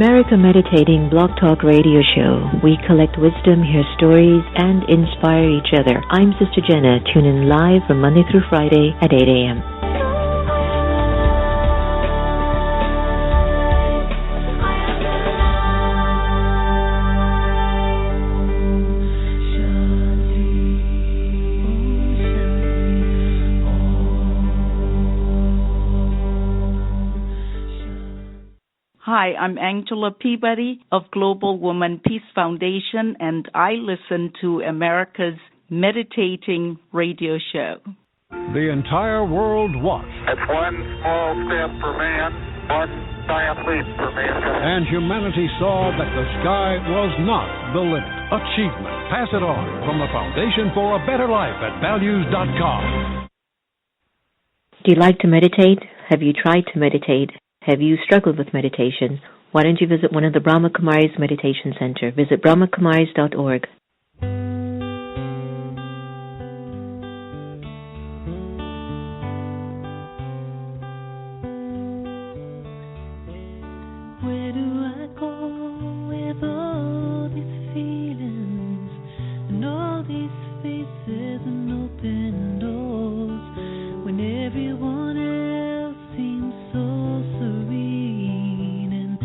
America Meditating Blog Talk Radio Show. We collect wisdom, hear stories, and inspire each other. I'm Sister Jenna. Tune in live from Monday through Friday at 8 a.m. Hi, I'm Angela Peabody of Global Woman Peace Foundation, and I listen to America's Meditating Radio Show. The entire world watched. It's one small step for man, one giant leap for mankind. And humanity saw that the sky was not the limit. Achievement. Pass it on from the Foundation for a Better Life at values.com. Do you like to meditate? Have you tried to meditate? Have you struggled with meditation? Why don't you visit one of the Brahma Kumaris Meditation Center? Visit brahmakumaris.org. Where do I go with all these feelings and all these faces and open doors when everyone else seems so serene and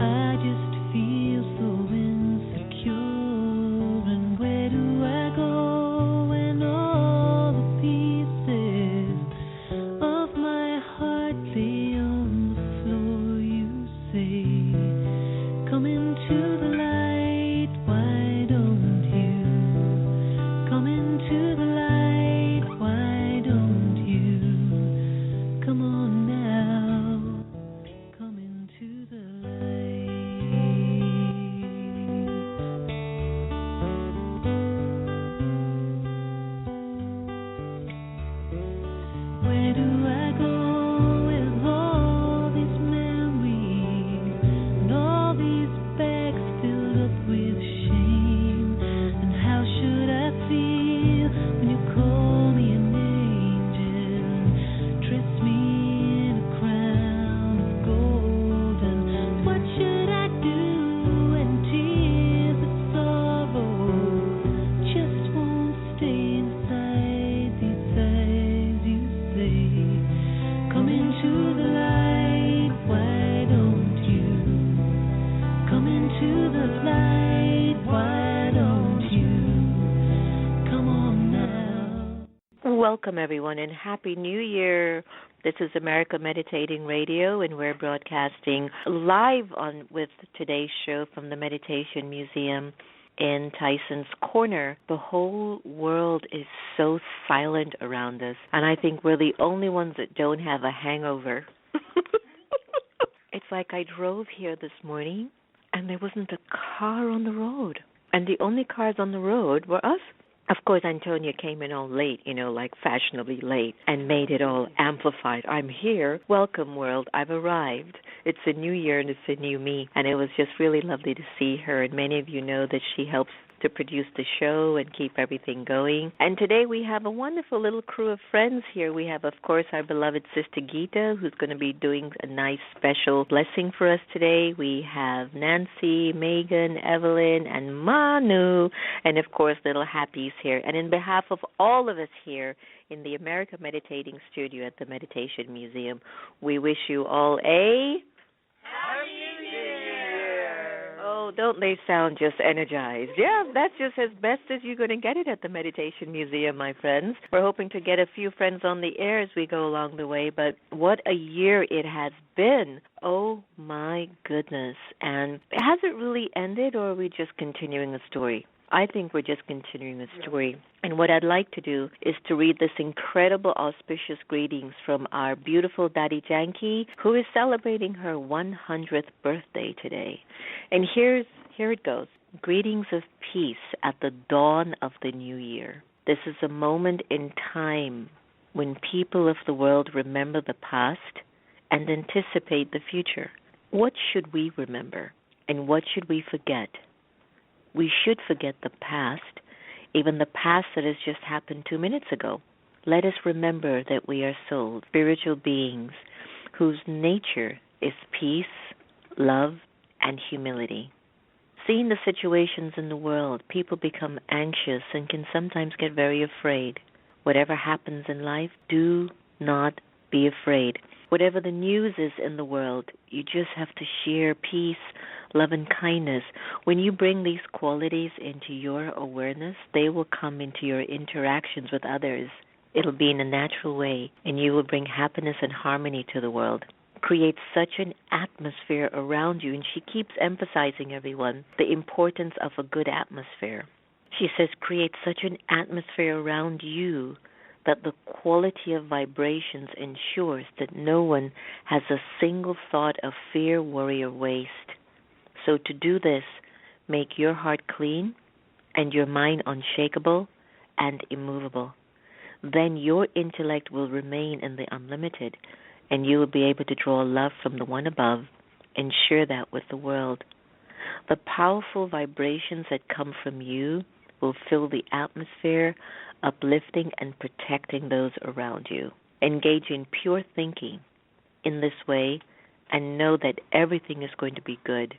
I just feel so insecure? And where do I go when all the pieces of my heart lay on the floor? You say, come into the light, why don't you? Come into the light, why don't you? Come on now, come into the light. Where do I go with all these memories and all these bags filled up with shame? And how should I feel when you call me an angel and dress me in a crown of gold? And what should I do when tears of sorrow just won't stay inside these eyes? You say, come into the light, why don't you? Come into the light, why don't you? Come on now. Welcome, everyone, and Happy New Year. This is America Meditating Radio, and we're broadcasting live on with today's show from the Meditation Museum in Tysons Corner. The whole world is so silent around us, and I think we're the only ones that don't have a hangover. It's like I drove here this morning, and there wasn't a car on the road, and the only cars on the road were us. Of course, Antonia came in all late, like fashionably late, and made it all amplified. I'm here. Welcome, world. I've arrived. It's a new year and it's a new me. And it was just really lovely to see her. And many of you know that she helps to produce the show and keep everything going. And today we have a wonderful little crew of friends here. We have, of course, our beloved Sister Gita, who's going to be doing a nice special blessing for us today. We have Nancy, Megan, Evelyn, and Manu, and, of course, little Happy's here. And in behalf of all of us here in the America Meditating Studio at the Meditation Museum, we wish you all a Happy New Year! Oh, don't they sound just energized? Yeah, that's just as best as you're going to get it at the Meditation Museum, my friends. We're hoping to get a few friends on the air as we go along the way, but what a year it has been. Oh, my goodness. And has it really ended, or are we just continuing the story? I think we're just continuing the story. And what I'd like to do is to read this incredible auspicious greetings from our beautiful Daddy Janky, who is celebrating her 100th birthday today. And here it goes. Greetings of peace at the dawn of the new year. This is a moment in time when people of the world remember the past and anticipate the future. What should we remember, and what should we forget? We should forget the past, even the past that has just happened 2 minutes ago. Let us remember that we are souls, spiritual beings, whose nature is peace, love, and humility. Seeing the situations in the world, people become anxious and can sometimes get very afraid. Whatever happens in life, do not be afraid. Whatever the news is in the world, you just have to share peace, love, and kindness. When you bring these qualities into your awareness, they will come into your interactions with others. It'll be in a natural way, and you will bring happiness and harmony to the world. Create such an atmosphere around you, and she keeps emphasizing, everyone, the importance of a good atmosphere. She says create such an atmosphere around you that the quality of vibrations ensures that no one has a single thought of fear, worry, or waste. So to do this, make your heart clean and your mind unshakable and immovable. Then your intellect will remain in the unlimited, and you will be able to draw love from the one above and share that with the world. The powerful vibrations that come from you will fill the atmosphere, uplifting and protecting those around you. Engage in pure thinking in this way and know that everything is going to be good.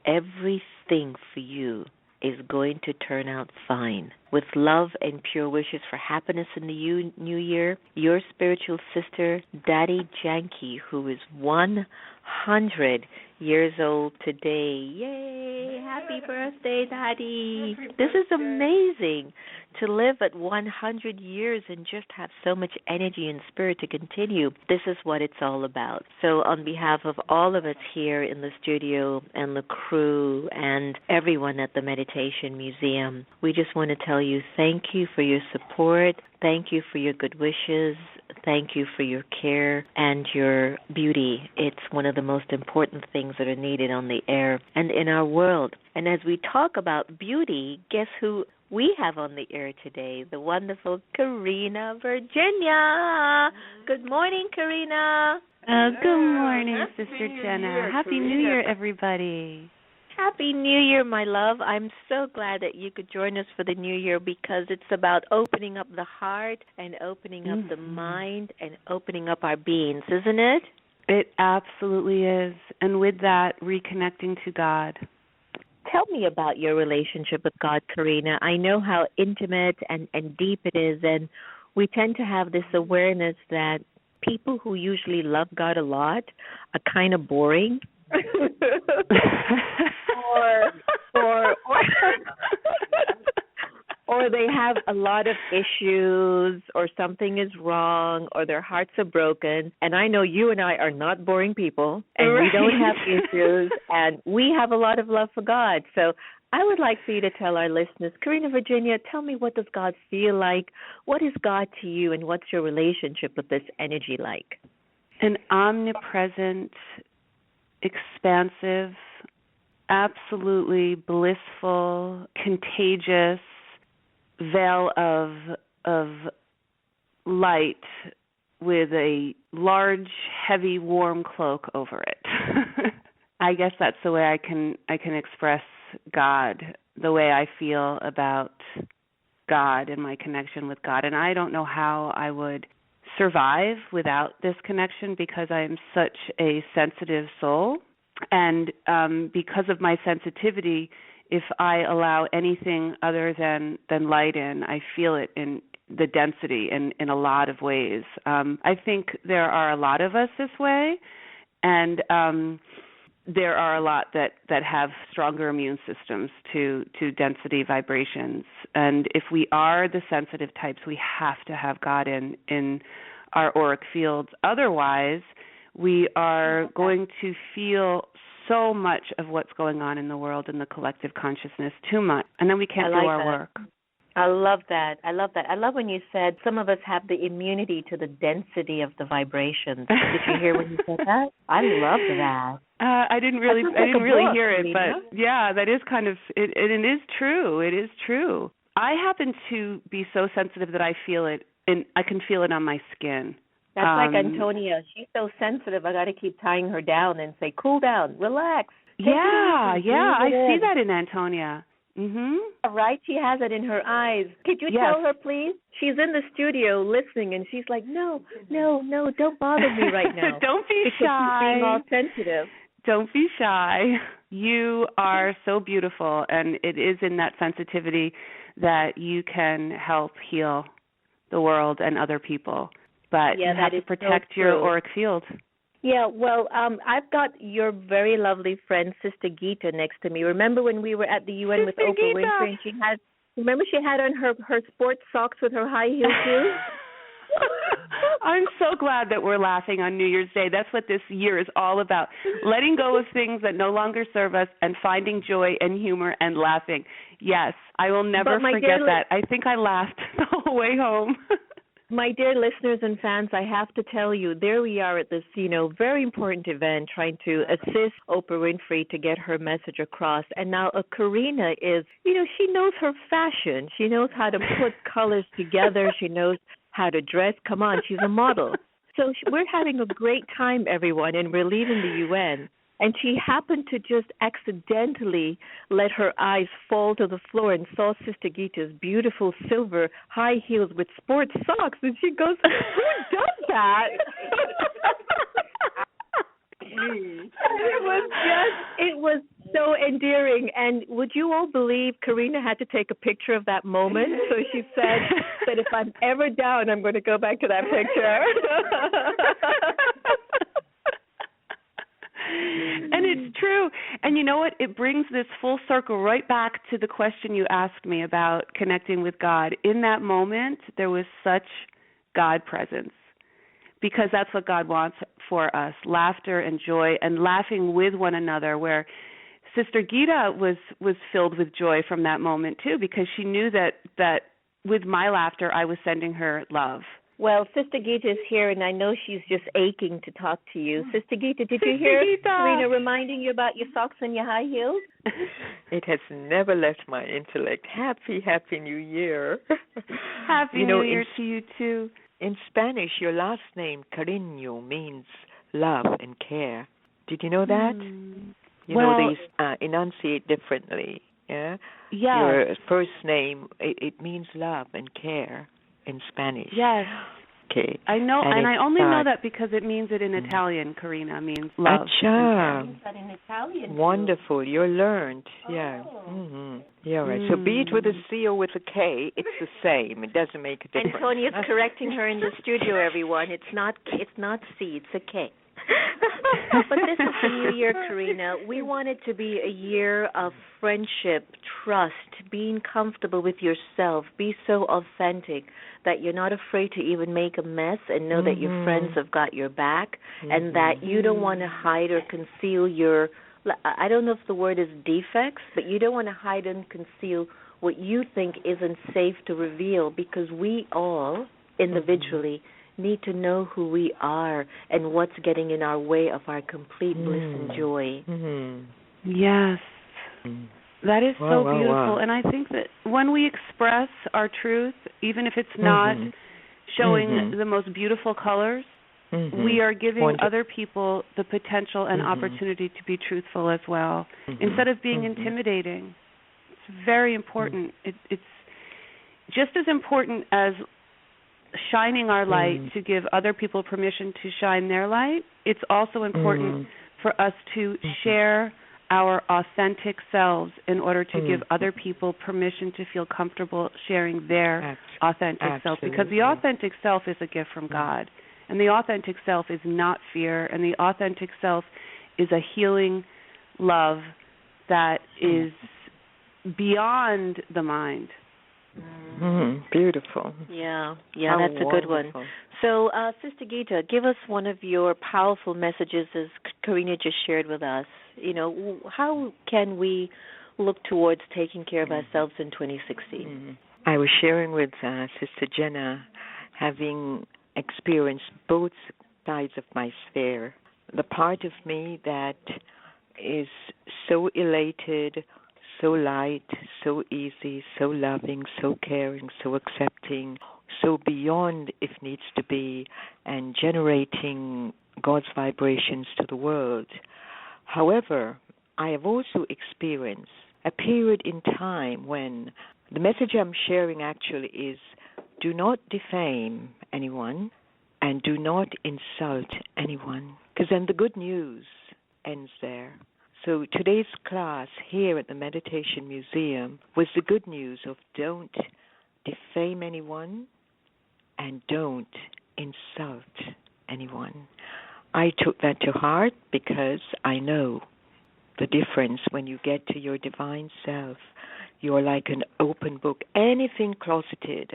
Everything for you is going to turn out fine. With love and pure wishes for happiness in the new year, your spiritual sister, Daddy Janky, who is 100 years old today. Yay! Happy birthday, Daddy! This is amazing to live at 100 years and just have so much energy and spirit to continue. This is what it's all about. So on behalf of all of us here in the studio and the crew and everyone at the Meditation Museum, we just want to tell you thank you for your support. Thank you for your good wishes. Thank you for your care and your beauty. It's one of the most important things that are needed on the air and in our world. And as we talk about beauty, guess who we have on the air today? The wonderful Karena Virginia. Good morning, Karena. Good morning, Sister Jenna. Happy New Year, everybody. Happy New Year, my love. I'm so glad that you could join us for the New Year because it's about opening up the heart and opening up the mind and opening up our beings, isn't it? It absolutely is. And with that, reconnecting to God. Tell me about your relationship with God, Karena. I know how intimate and deep it is, and we tend to have this awareness that people who usually love God a lot are kind of boring. or they have a lot of issues, or something is wrong, or their hearts are broken. And I know you and I are not boring people, and we don't have issues, and we have a lot of love for God. So I would like for you to tell our listeners, Karena Virginia, tell me, what does God feel like? What is God to you, and what's your relationship with this energy like? An omnipresent, expansive, absolutely blissful, contagious veil of light with a large, heavy, warm cloak over it. I guess that's the way I can express God, the way I feel about God and my connection with God. And I don't know how I would survive without this connection because I am such a sensitive soul. And because of my sensitivity, if I allow anything other than light in, I feel it in the density in a lot of ways. I think there are a lot of us this way, and there are a lot that have stronger immune systems to density vibrations. And if we are the sensitive types, we have to have God in our auric fields. Otherwise, we are going to feel so much of what's going on in the world and the collective consciousness too much, and then we can't do our work. I love that. I love when you said some of us have the immunity to the density of the vibrations. Did you hear when you said that? I love that. I didn't really hear it, but yeah, that is kind of it. It is true. It is true. I happen to be so sensitive that I feel it, and I can feel it on my skin. That's like Antonia. She's so sensitive. I got to keep tying her down and say, "Cool down, relax." Yeah, I see that in Antonia. Right, she has it in her eyes. Could you tell her, please? She's in the studio listening, and she's like, "No, don't bother me right now." Don't be because shy. She's being all sensitive. Don't be shy. You are so beautiful, and it is in that sensitivity that you can help heal the world and other people. But you have to protect your auric field. Yeah, well, I've got your very lovely friend, Sister Gita, next to me. Remember when we were at the UN with Oprah Winfrey, and she had on her sports socks with her high heel shoes? I'm so glad that we're laughing on New Year's Day. That's what this year is all about. Letting go of things that no longer serve us and finding joy and humor and laughing. Yes, I will never forget that. I think I laughed the whole way home. My dear listeners and fans, I have to tell you, there we are at this, very important event trying to assist Oprah Winfrey to get her message across. And now Karena is, she knows her fashion. She knows how to put colors together. She knows how to dress. Come on, she's a model. So we're having a great time, everyone, and we're leaving the UN. And she happened to just accidentally let her eyes fall to the floor and saw Sister Gita's beautiful silver high heels with sports socks. And she goes, who does that? It was so endearing. And would you all believe Karena had to take a picture of that moment? So she said that if I'm ever down, I'm going to go back to that picture. And it's true. And you know what? It brings this full circle right back to the question you asked me about connecting with God. In that moment, there was such God presence, because that's what God wants for us, laughter and joy and laughing with one another, where Sister Gita was filled with joy from that moment too, because she knew that with my laughter I was sending her love. Well, Sister Gita is here, and I know she's just aching to talk to you. Sister Gita, did you hear Karena reminding you about your socks and your high heels? It has never left my intellect. Happy New Year. Happy New Year to you, too. In Spanish, your last name, Cariño, means love and care. Did you know that? These enunciate differently. Yeah? Yes. Your first name, it means love and care in Spanish. Yes. Okay. I know, and I only know that because it means it in Italian. Karena means love. Acha. In Italian. Wonderful. You're learned. Yeah. Yeah, right. So be it with a C or with a K, it's the same. It doesn't make a difference. Antonia's correcting her in the studio, everyone. It's not C, it's a K. But this is the new year, Karena. We want it to be a year of friendship, trust, being comfortable with yourself. Be so authentic that you're not afraid to even make a mess and know that your friends have got your back, and that you don't want to hide or conceal your, I don't know if the word is defects, but you don't want to hide and conceal what you think isn't safe to reveal, because we all individually need to know who we are and what's getting in our way of our complete bliss and joy. Yes. That is so beautiful. And I think that when we express our truth, even if it's not showing the most beautiful colors, we are giving other people the potential and opportunity to be truthful as well, instead of being intimidating. It's very important. It's just as important as shining our light to give other people permission to shine their light. It's also important for us to share our authentic selves in order to give other people permission to feel comfortable sharing their authentic self, because the authentic self is a gift from God, and the authentic self is not fear, and the authentic self is a healing love that is beyond the mind. Beautiful. Yeah, that's a good one. So, Sister Gita, give us one of your powerful messages, as Karena just shared with us. How can we look towards taking care of ourselves in 2016? I was sharing with Sister Jenna, having experienced both sides of my sphere. The part of me that is so elated, so light, so easy, so loving, so caring, so accepting, so beyond if needs to be, and generating God's vibrations to the world. However, I have also experienced a period in time when the message I'm sharing actually is, do not defame anyone and do not insult anyone, because then the good news ends there. So today's class here at the Meditation Museum was the good news of don't defame anyone and don't insult anyone. I took that to heart because I know the difference when you get to your divine self. You're like an open book. Anything closeted,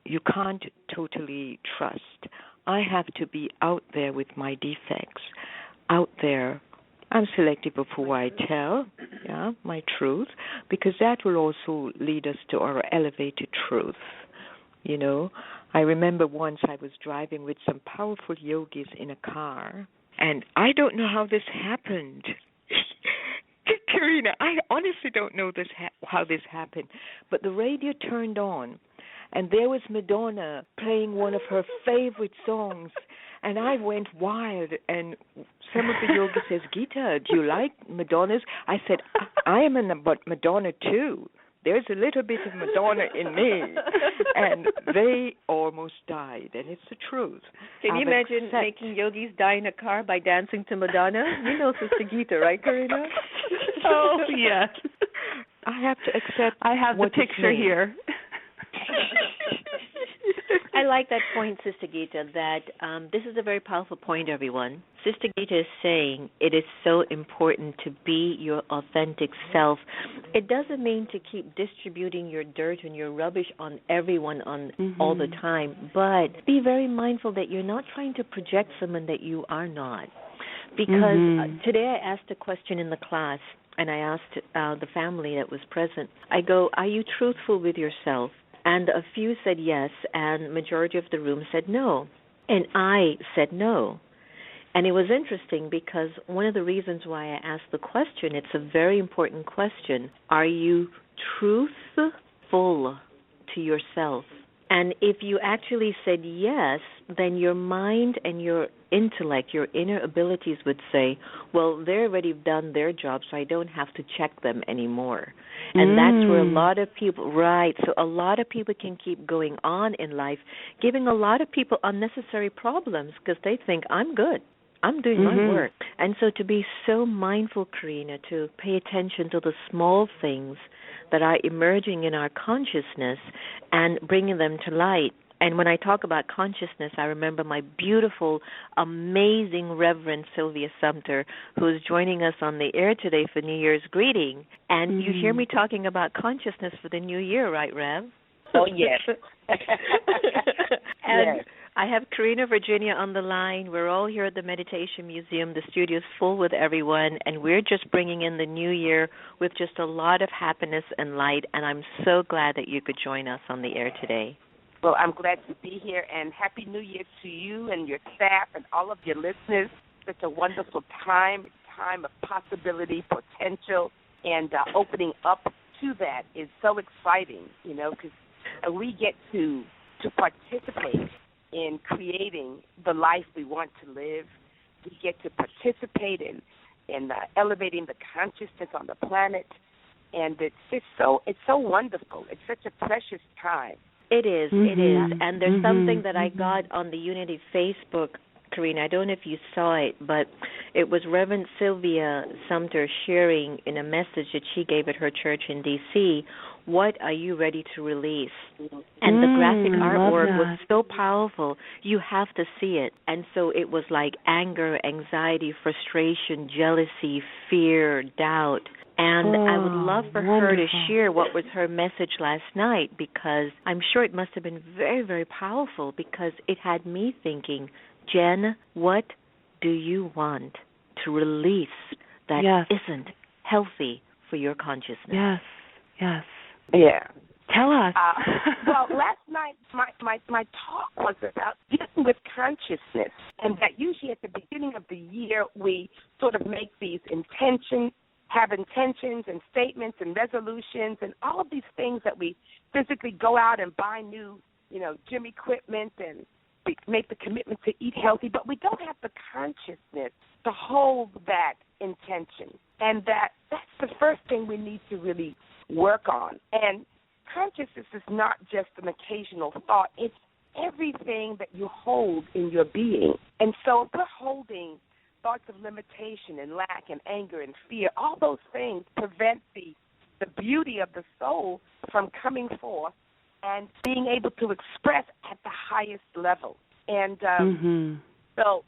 you can't totally trust. I have to be out there with my defects, out there. I'm selective of who I tell, my truth, because that will also lead us to our elevated truth. You know, I remember once I was driving with some powerful yogis in a car, and I don't know how this happened. Karena, I honestly don't know how this happened, but the radio turned on, and there was Madonna playing one of her favorite songs, and I went wild, and some of the yogis says, Gita, do you like Madonna's? I said, I am about Madonna too. There's a little bit of Madonna in me. And they almost died, and it's the truth. Can you imagine making yogis die in a car by dancing to Madonna? You know Sister Gita, right, Karena? Oh, yes. I have to accept. I have the picture here. I like that point, Sister Gita, that this is a very powerful point, everyone. Sister Gita is saying it is so important to be your authentic self. It doesn't mean to keep distributing your dirt and your rubbish on everyone all the time, but be very mindful that you're not trying to project someone that you are not. Because today I asked a question in the class, and I asked the family that was present, I go, are you truthful with yourself? And a few said yes, and majority of the room said no. And I said no. And it was interesting because one of the reasons why I asked the question, it's a very important question. Are you truthful to yourself? And if you actually said yes, then your mind and your intellect, your inner abilities would say, well, they've already done their job, so I don't have to check them anymore. And that's where a lot of people, so a lot of people can keep going on in life, giving a lot of people unnecessary problems because they think, I'm good. I'm doing my work. And so to be so mindful, Karena, to pay attention to the small things that are emerging in our consciousness and bringing them to light. And when I talk about consciousness, I remember my beautiful, amazing Reverend Sylvia Sumter, who is joining us on the air today for New Year's greeting. And you hear me talking about consciousness for the new year, right, Rev? Oh, yes. And yes. I have Karena Virginia on the line. We're all here at the Meditation Museum. The studio's full with everyone, and we're just bringing in the new year with just a lot of happiness and light, and I'm so glad that you could join us on the air today. Well, I'm glad to be here, and Happy New Year to you and your staff and all of your listeners. Such a wonderful time of possibility, potential, and opening up to that is so exciting, you know, because we get to participate in creating the life we want to live. We get to participate in elevating the consciousness on the planet, and it's so wonderful. It's such a precious time. It is, it is. And there's something that I got on the Unity Facebook, Karena. I don't know if you saw it, but it was Reverend Sylvia Sumter sharing in a message that she gave at her church in D.C., what are you ready to release? And the graphic artwork was so powerful, you have to see it. And so it was like anger, anxiety, frustration, jealousy, fear, doubt. And I would love for her to share what was her message last night, because I'm sure it must have been very, very powerful, because it had me thinking, Jen, what do you want to release that isn't healthy for your consciousness? Yes, yes. Yeah. Tell us. Well, last night my talk was about dealing with consciousness, and that usually at the beginning of the year we sort of make these intentions, have intentions and statements and resolutions and all of these things that we physically go out and buy new, gym equipment and make the commitment to eat healthy, but we don't have the consciousness to hold that intention. And that's the first thing we need to really work on. And consciousness is not just an occasional thought. It's everything that you hold in your being. And so if we're holding thoughts of limitation and lack and anger and fear, all those things prevent the beauty of the soul from coming forth and being able to express at the highest level. And so,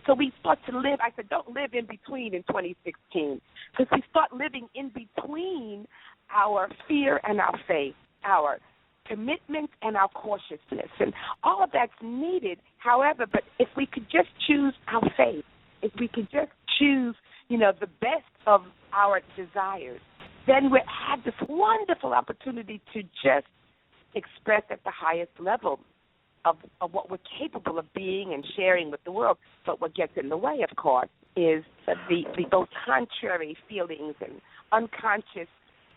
so we start to live. I said, don't live in between in 2016, because we start living in between our fear and our faith, our commitment and our cautiousness, and all of that's needed. However, but if we could just choose our faith, if we could just choose, the best of our desires, then we have this wonderful opportunity to just express at the highest level of what we're capable of being and sharing with the world. But what gets in the way, of course, is those contrary feelings and unconscious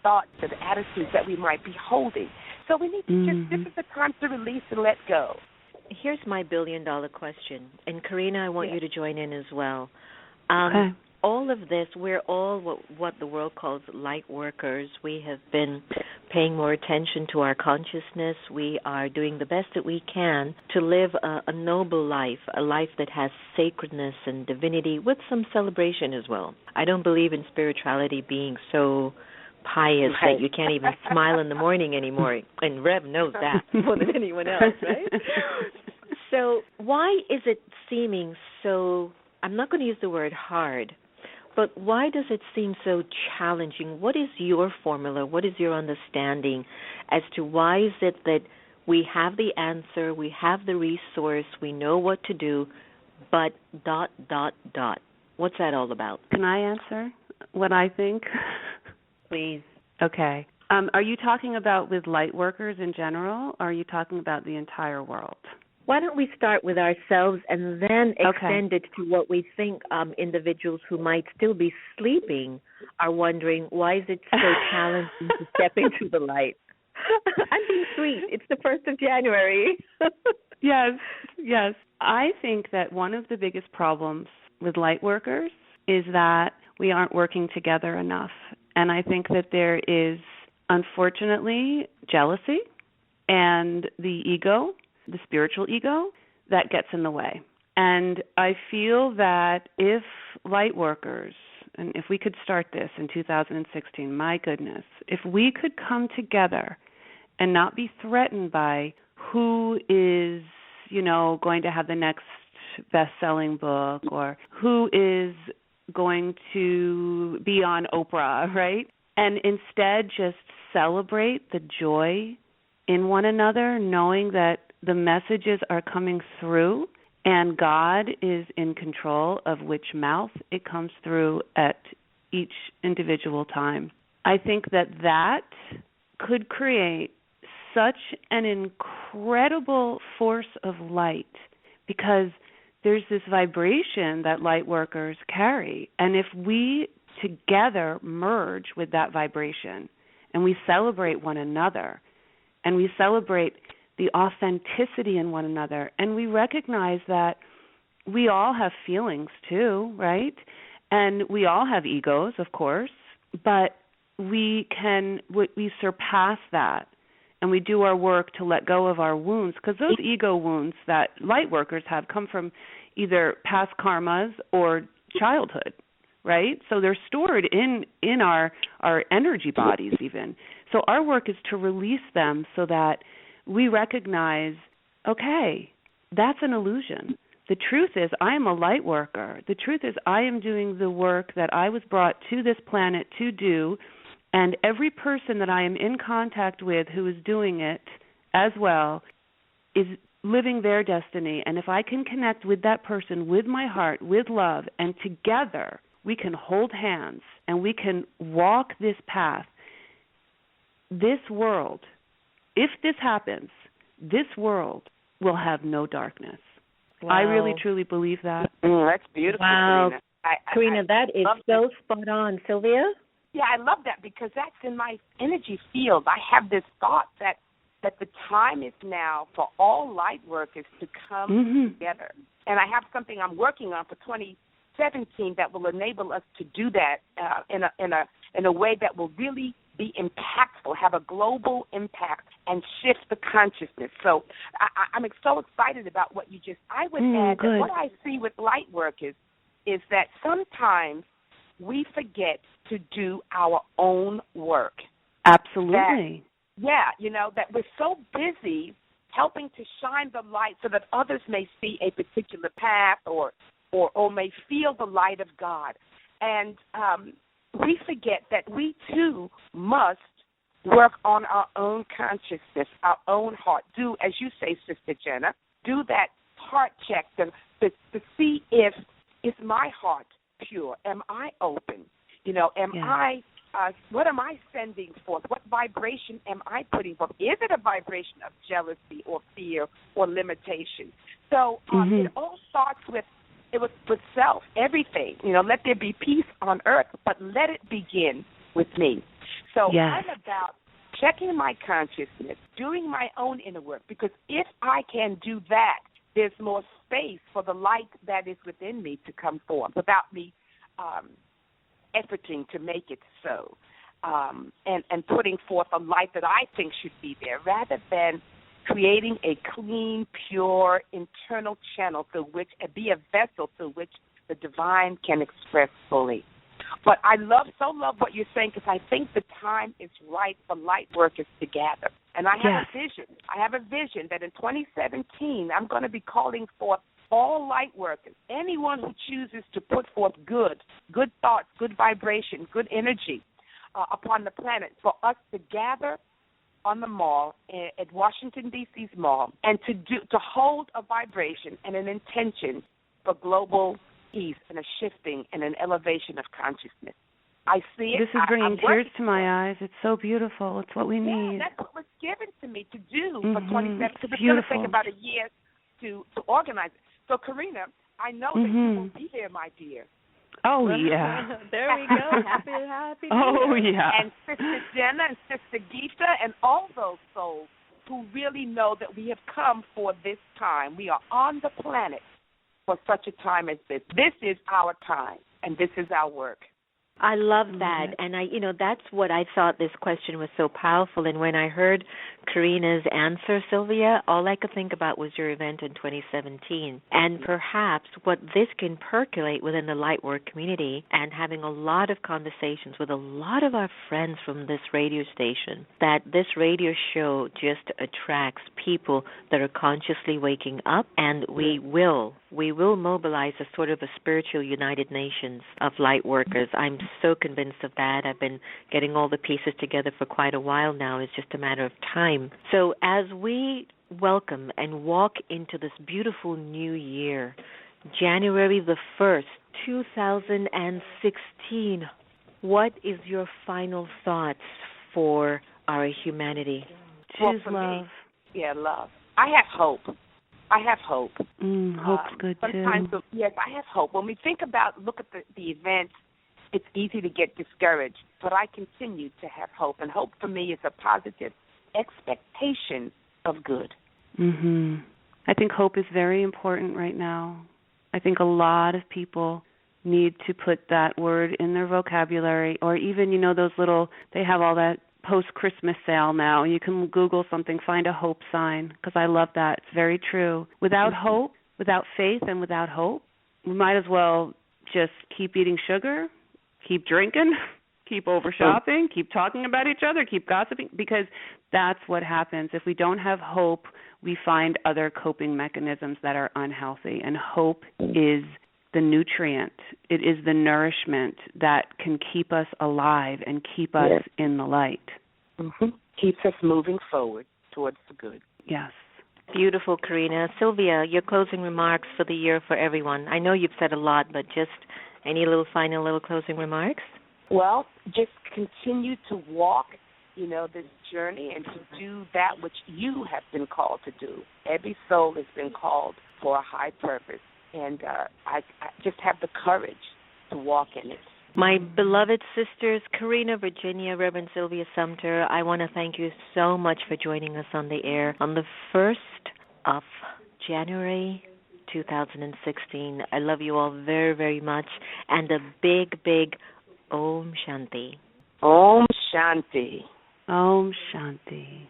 thoughts and attitudes that we might be holding. So we need to this is the time to release and let go. Here's my billion-dollar question. And, Karena, I want you to join in as well. Okay. All of this, we're all what the world calls light workers. We have been paying more attention to our consciousness. We are doing the best that we can to live a noble life, a life that has sacredness and divinity with some celebration as well. I don't believe in spirituality being so pious that you can't even smile in the morning anymore. And Rev knows that more than anyone else, right? So why is it seeming so, I'm not going to use the word hard, but why does it seem so challenging? What is your formula? What is your understanding as to why is it that we have the answer, we have the resource, we know what to do, but ... What's that all about? Can I answer what I think? Please. Okay. Are you talking about with light workers in general, or are you talking about the entire world? Why don't we start with ourselves and then extend it to what we think individuals who might still be sleeping are wondering, why is it so challenging to step into the light? I'm being sweet. It's the 1st of January. Yes. I think that one of the biggest problems with light workers is that we aren't working together enough. And I think that there is, unfortunately, jealousy and the ego, the spiritual ego, that gets in the way. And I feel that if light workers, and if we could start this in 2016, my goodness, if we could come together and not be threatened by who is, going to have the next best-selling book or who is going to be on Oprah, right? And instead just celebrate the joy in one another, knowing that the messages are coming through and God is in control of which mouth it comes through at each individual time. I think that could create such an incredible force of light, because there's this vibration that light workers carry. And if we together merge with that vibration and we celebrate one another and we celebrate the authenticity in one another and we recognize that we all have feelings too, right? And we all have egos, of course, but we surpass that. And we do our work to let go of our wounds, because those ego wounds that light workers have come from either past karmas or childhood, right? So they're stored in our energy bodies even. So our work is to release them so that we recognize, okay, that's an illusion. The truth is I am a light worker. The truth is I am doing the work that I was brought to this planet to do. And every person that I am in contact with who is doing it as well is living their destiny. And if I can connect with that person, with my heart, with love, and together we can hold hands and we can walk this path, this world, if this happens, this world will have no darkness. Wow. I really, truly believe that. That's beautiful, Wow. Karena. Karena, that is so spot on. Sylvia? Yeah, I love that, because that's in my energy field. I have this thought that the time is now for all light workers to come together. And I have something I'm working on for 2017 that will enable us to do that in a way that will really be impactful, have a global impact, and shift the consciousness. So I'm so excited about what you just. I would add that what I see with light workers is that sometimes we forget to do our own work. Absolutely. That we're so busy helping to shine the light so that others may see a particular path or may feel the light of God. And we forget that we, too, must work on our own consciousness, our own heart. Do, as you say, Sister Jenna, do that heart check to see if is my heart pure? Am I open? What am I sending forth? What vibration am I putting forth? Is it a vibration of jealousy or fear or limitation? So it all starts with self, everything. Let there be peace on earth, but let it begin with me. So I'm about checking my consciousness, doing my own inner work, because if I can do that, there's more space for the light that is within me to come forth without me efforting to make it so, and putting forth a light that I think should be there, rather than creating a clean, pure, internal channel through which, be a vessel through which the divine can express fully. But I love what you're saying, because I think the time is right for light workers to gather. And I have a vision. I have a vision that in 2017 I'm going to be calling forth all light workers, anyone who chooses to put forth good thoughts, good vibration, good energy upon the planet, for us to gather on the mall at Washington, D.C.'s mall, and to hold a vibration and an intention for global peace and a shifting and an elevation of consciousness. I see it. This is bringing tears to my eyes. It's so beautiful. It's what we need. That's what was given to me to do for 2017. Because it's going to take about a year to organize it. So, Karena, I know that you will be there, my dear. Oh, yeah. There we go. Happy Oh, yeah. And Sister Jenna and Sister Gita and all those souls who really know that we have come for this time. We are on the planet for such a time as this. This is our time, and this is our work. I love that, and that's what I thought this question was so powerful. And when I heard Karena's answer, Sylvia, all I could think about was your event in 2017, and perhaps what this can percolate within the Lightwork community, and having a lot of conversations with a lot of our friends from this radio station, that this radio show just attracts people that are consciously waking up, and we will mobilize a sort of a spiritual United Nations of light workers. I'm so convinced of that. I've been getting all the pieces together for quite a while now. It's just a matter of time. So as we welcome and walk into this beautiful new year, January the 1st, 2016, what is your final thoughts for our humanity? Choose love. Love. I have hope. Hope's good, sometimes, too. Yes, I have hope. When we look at the events, it's easy to get discouraged, but I continue to have hope. And hope for me is a positive expectation of good. I think hope is very important right now. I think a lot of people need to put that word in their vocabulary, or even, those they have all that post-Christmas sale now. You can Google something, find a hope sign, because I love that. It's very true. Without hope, without faith, and without hope, we might as well just keep eating sugar, keep drinking, keep over-shopping, keep talking about each other, keep gossiping, because that's what happens. If we don't have hope, we find other coping mechanisms that are unhealthy, and hope is the nutrient. It is the nourishment that can keep us alive and keep us in the light. Keeps us moving forward towards the good. Yes. Beautiful, Karena. Sylvia, your closing remarks for the year for everyone. I know you've said a lot, but just any final closing remarks? Well, just continue to walk, this journey, and to do that which you have been called to do. Every soul has been called for a high purpose, and I just have the courage to walk in it. My beloved sisters, Karena Virginia, Reverend Sylvia Sumter, I want to thank you so much for joining us on the air on the 1st of January 2016. I love you all very, very much, and a big, big Om Shanti. Om Shanti. Om Shanti.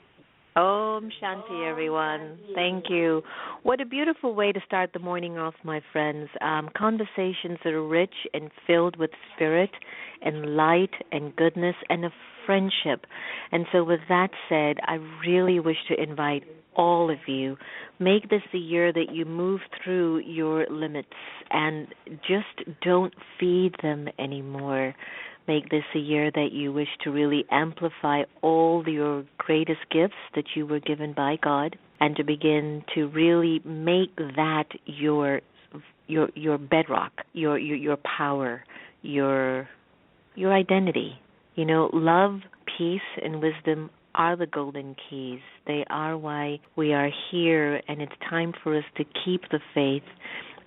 Om Shanti, everyone. Thank you. What a beautiful way to start the morning off, my friends. Conversations that are rich and filled with spirit and light and goodness and a friendship. And so with that said, I really wish to invite all of you, make this the year that you move through your limits and just don't feed them anymore. Make this a year that you wish to really amplify all your greatest gifts that you were given by God, and to begin to really make that your bedrock, your power, your identity. You know, love, peace, and wisdom are the golden keys. They are why we are here, and it's time for us to keep the faith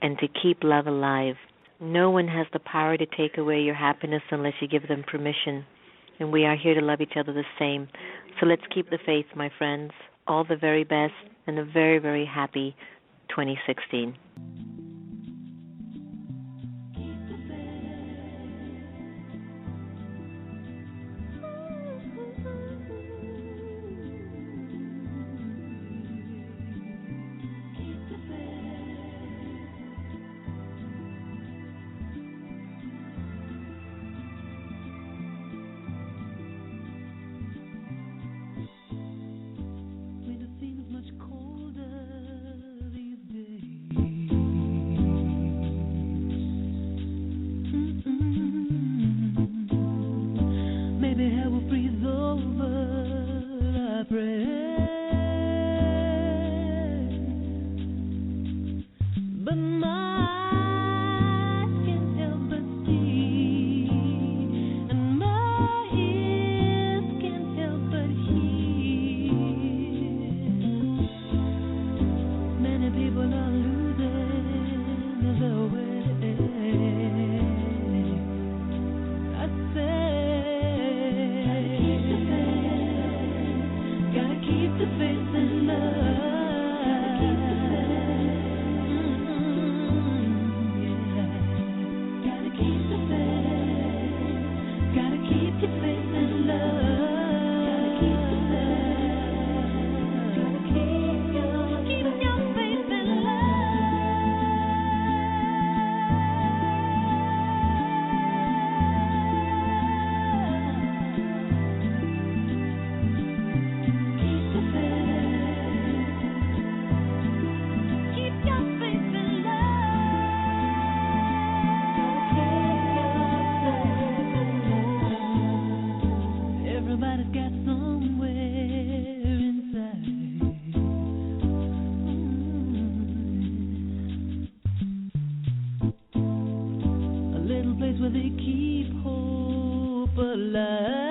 and to keep love alive. No one has the power to take away your happiness unless you give them permission. And we are here to love each other the same. So let's keep the faith, my friends. All the very best and a very, very happy 2016. Where they keep hope alive.